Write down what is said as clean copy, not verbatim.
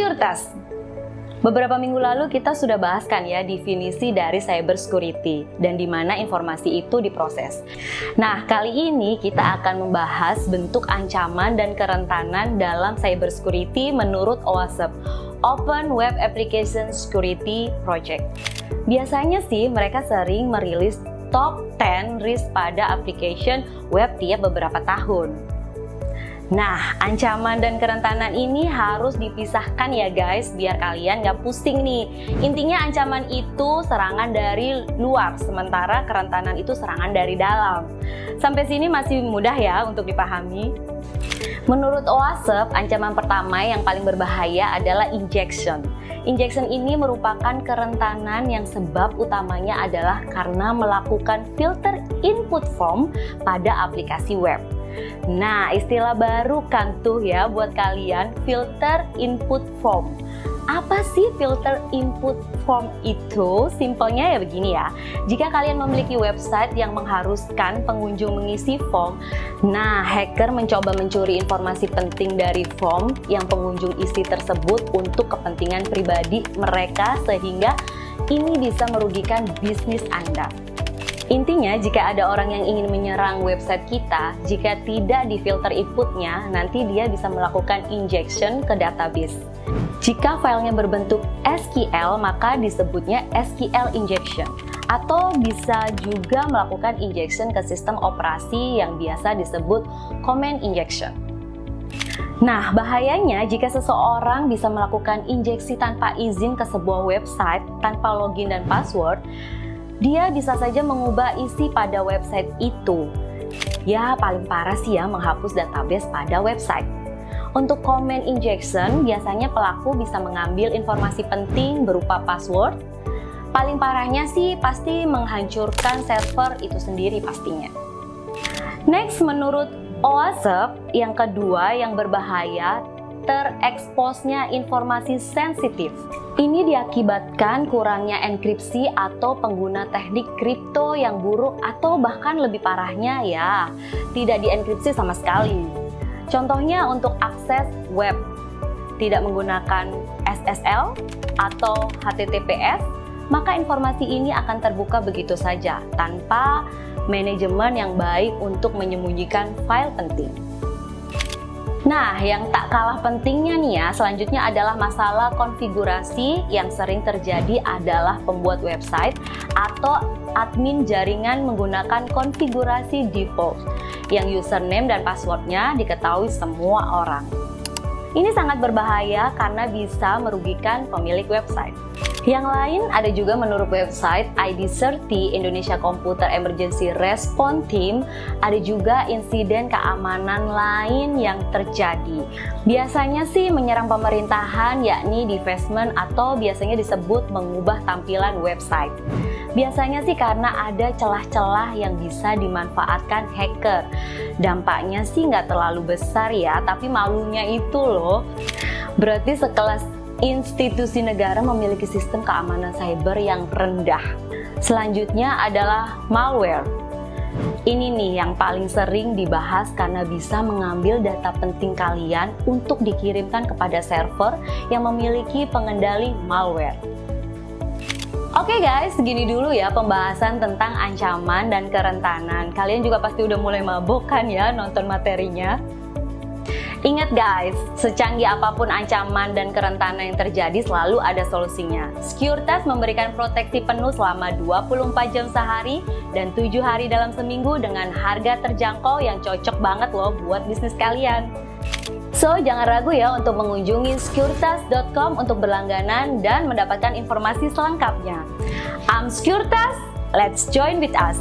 Securitas. Beberapa minggu lalu kita sudah bahas kan ya definisi dari cybersecurity dan di mana informasi itu diproses. Nah, kali ini kita akan membahas bentuk ancaman dan kerentanan dalam cybersecurity menurut OWASP, Open Web Application Security Project. Biasanya sih mereka sering merilis top 10 risk pada application web tiap beberapa tahun. Nah, ancaman dan kerentanan ini harus dipisahkan ya guys, biar kalian nggak pusing nih. Intinya ancaman itu serangan dari luar, sementara kerentanan itu serangan dari dalam. Sampai sini masih mudah ya untuk dipahami. Menurut OWASP, ancaman pertama yang paling berbahaya adalah injection. Injection ini merupakan kerentanan yang sebab utamanya adalah karena melakukan filter input form pada aplikasi web. Nah, istilah baru kan tuh ya buat kalian, filter input form. Apa sih filter input form itu? Simpelnya ya begini ya. Jika kalian memiliki website yang mengharuskan pengunjung mengisi form, nah hacker mencoba mencuri informasi penting dari form yang pengunjung isi tersebut untuk kepentingan pribadi mereka sehingga ini bisa merugikan bisnis Anda. Intinya, jika ada orang yang ingin menyerang website kita, jika tidak difilter inputnya, nanti dia bisa melakukan injection ke database. Jika filenya berbentuk SQL, maka disebutnya SQL injection. Atau bisa juga melakukan injection ke sistem operasi yang biasa disebut command injection. Nah, bahayanya jika seseorang bisa melakukan injeksi tanpa izin ke sebuah website, tanpa login dan password, dia bisa saja mengubah isi pada website itu. Ya, paling parah sih ya menghapus database pada website. Untuk command injection, biasanya pelaku bisa mengambil informasi penting berupa password. Paling parahnya sih pasti menghancurkan server itu sendiri pastinya. Next, menurut OWASP, yang kedua yang berbahaya, tereksposnya informasi sensitif. Ini diakibatkan kurangnya enkripsi atau pengguna teknik kripto yang buruk atau bahkan lebih parahnya ya, tidak dienkripsi sama sekali. Contohnya untuk akses web, tidak menggunakan SSL atau HTTPS, maka informasi ini akan terbuka begitu saja tanpa manajemen yang baik untuk menyembunyikan file penting. Nah, yang tak kalah pentingnya nih ya, selanjutnya adalah masalah konfigurasi yang sering terjadi adalah pembuat website atau admin jaringan menggunakan konfigurasi default yang username dan passwordnya diketahui semua orang. Ini sangat berbahaya karena bisa merugikan pemilik website. Yang lain ada juga menurut website ID30 Indonesia Computer Emergency Response Team, ada juga insiden keamanan lain yang terjadi. Biasanya sih menyerang pemerintahan, yakni defacement atau biasanya disebut mengubah tampilan website. Biasanya sih karena ada celah-celah yang bisa dimanfaatkan hacker. Dampaknya sih nggak terlalu besar ya, tapi malunya itu loh. Berarti sekelas institusi negara memiliki sistem keamanan cyber yang rendah. Selanjutnya adalah malware. Ini nih yang paling sering dibahas karena bisa mengambil data penting kalian untuk dikirimkan kepada server yang memiliki pengendali malware. Oke guys, segini dulu ya pembahasan tentang ancaman dan kerentanan. Kalian juga pasti udah mulai mabok kan ya nonton materinya? Ingat guys, secanggih apapun ancaman dan kerentanan yang terjadi selalu ada solusinya. Securitas memberikan proteksi penuh selama 24 jam sehari dan 7 hari dalam seminggu dengan harga terjangkau yang cocok banget loh buat bisnis kalian. So, jangan ragu ya untuk mengunjungi securitas.com untuk berlangganan dan mendapatkan informasi selengkapnya. I'm Securitas, let's join with us!